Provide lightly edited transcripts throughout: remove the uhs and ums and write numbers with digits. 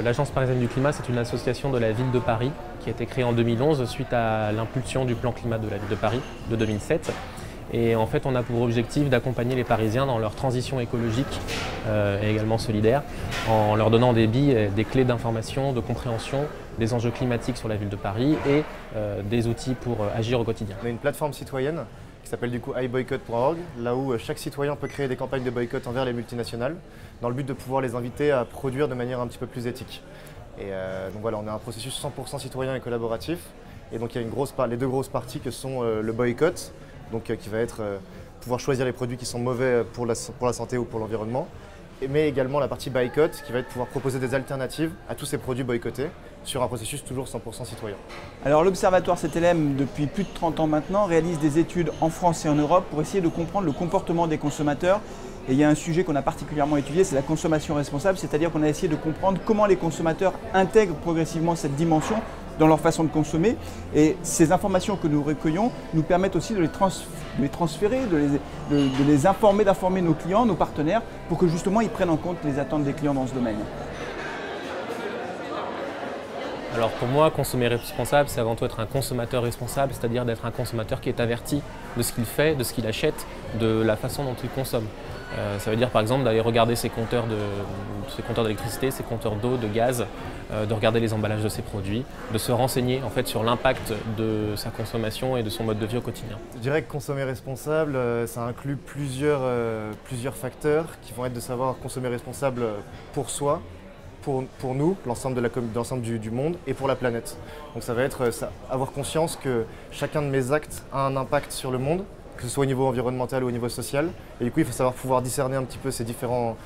L'Agence parisienne du climat, c'est une association de la ville de Paris qui a été créée en 2011 suite à l'impulsion du plan climat de la ville de Paris de 2007. Et en fait, on a pour objectif d'accompagner les Parisiens dans leur transition écologique et également solidaire, en leur donnant des billes, des clés d'information, de compréhension des enjeux climatiques sur la ville de Paris et des outils pour agir au quotidien. On a une plateforme citoyenne qui s'appelle du coup iboycott.org, là où chaque citoyen peut créer des campagnes de boycott envers les multinationales, dans le but de pouvoir les inviter à produire de manière un petit peu plus éthique. Et donc voilà, on a un processus 100% citoyen et collaboratif. Et donc il y a les deux grosses parties que sont le boycott, donc qui va être pouvoir choisir les produits qui sont mauvais pour la santé ou pour l'environnement, mais également la partie boycott qui va être pouvoir proposer des alternatives à tous ces produits boycottés sur un processus toujours 100% citoyen. Alors l'Observatoire CTLM, depuis plus de 30 ans maintenant, réalise des études en France et en Europe pour essayer de comprendre le comportement des consommateurs. Et il y a un sujet qu'on a particulièrement étudié, c'est la consommation responsable, c'est-à-dire qu'on a essayé de comprendre comment les consommateurs intègrent progressivement cette dimension dans leur façon de consommer. Et ces informations que nous recueillons nous permettent aussi de les transférer, de les informer, d'informer nos clients, nos partenaires, pour que justement ils prennent en compte les attentes des clients dans ce domaine. Alors pour moi, consommer responsable, c'est avant tout être un consommateur responsable, c'est-à-dire d'être un consommateur qui est averti de ce qu'il fait, de ce qu'il achète, de la façon dont il consomme. Ça veut dire par exemple d'aller regarder ses compteurs d'électricité, ses compteurs d'eau, de gaz, de regarder les emballages de ses produits, de se renseigner en fait sur l'impact de sa consommation et de son mode de vie au quotidien. Je dirais que consommer responsable, ça inclut plusieurs facteurs qui vont être de savoir consommer responsable pour soi, pour nous, l'ensemble du monde et pour la planète. Donc ça va être avoir conscience que chacun de mes actes a un impact sur le monde, que ce soit au niveau environnemental ou au niveau social. Et du coup, il faut savoir pouvoir discerner un petit peu ces différents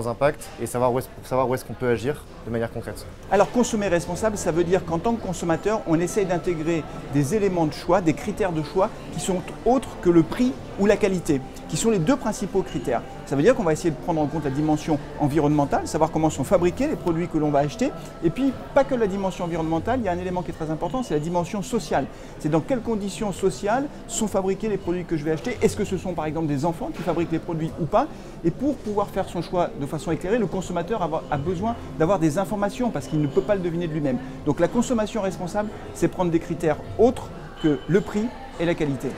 impacts et savoir où est-ce qu'on peut agir de manière concrète. Alors consommer responsable, ça veut dire qu'en tant que consommateur, on essaye d'intégrer des éléments de choix, des critères de choix qui sont autres que le prix ou la qualité, qui sont les deux principaux critères. Ça veut dire qu'on va essayer de prendre en compte la dimension environnementale, savoir comment sont fabriqués les produits que l'on va acheter. Et puis, pas que la dimension environnementale, il y a un élément qui est très important, c'est la dimension sociale. C'est dans quelles conditions sociales sont fabriqués les produits que je vais acheter. Est-ce que ce sont par exemple des enfants qui fabriquent les produits ou pas? Et pour pouvoir faire son choix de façon éclairée, le consommateur a besoin d'avoir des informations parce qu'il ne peut pas le deviner de lui-même. Donc la consommation responsable, c'est prendre des critères autres que le prix et la qualité.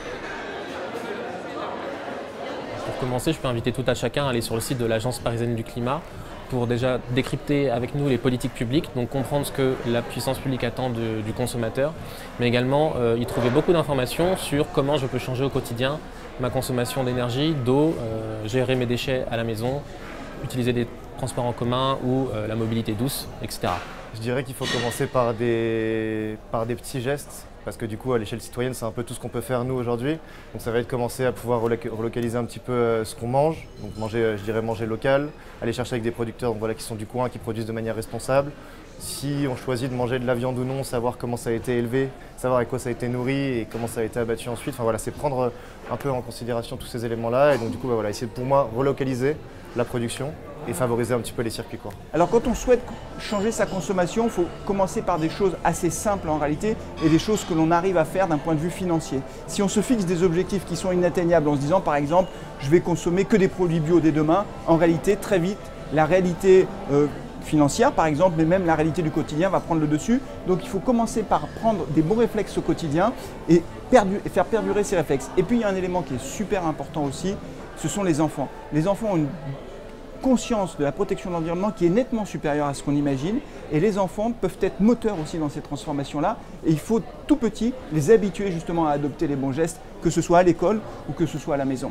Pour commencer, je peux inviter tout à chacun à aller sur le site de l'Agence parisienne du climat pour déjà décrypter avec nous les politiques publiques, donc comprendre ce que la puissance publique attend du consommateur, mais également y trouver beaucoup d'informations sur comment je peux changer au quotidien ma consommation d'énergie, d'eau, gérer mes déchets à la maison, utiliser des transports en commun ou la mobilité douce, etc. Je dirais qu'il faut commencer par des petits gestes, parce que du coup à l'échelle citoyenne c'est un peu tout ce qu'on peut faire nous aujourd'hui. Donc ça va être commencer à pouvoir relocaliser un petit peu ce qu'on mange, donc je dirais manger local, aller chercher avec des producteurs donc voilà, qui sont du coin, qui produisent de manière responsable. Si on choisit de manger de la viande ou non, savoir comment ça a été élevé, savoir avec quoi ça a été nourri et comment ça a été abattu ensuite. Enfin voilà, c'est prendre un peu en considération tous ces éléments-là et donc du coup voilà, essayer de, pour moi, relocaliser la production et favoriser un petit peu les circuits courts. Alors quand on souhaite changer sa consommation, il faut commencer par des choses assez simples en réalité et des choses que l'on arrive à faire d'un point de vue financier. Si on se fixe des objectifs qui sont inatteignables en se disant par exemple je vais consommer que des produits bio dès demain, en réalité très vite la réalité financière par exemple, mais même la réalité du quotidien va prendre le dessus. Donc il faut commencer par prendre des bons réflexes au quotidien et faire perdurer ces réflexes. Et puis il y a un élément qui est super important aussi, ce sont les enfants. Les enfants ont une conscience de la protection de l'environnement qui est nettement supérieure à ce qu'on imagine et les enfants peuvent être moteurs aussi dans ces transformations-là et il faut tout petit les habituer justement à adopter les bons gestes, que ce soit à l'école ou que ce soit à la maison.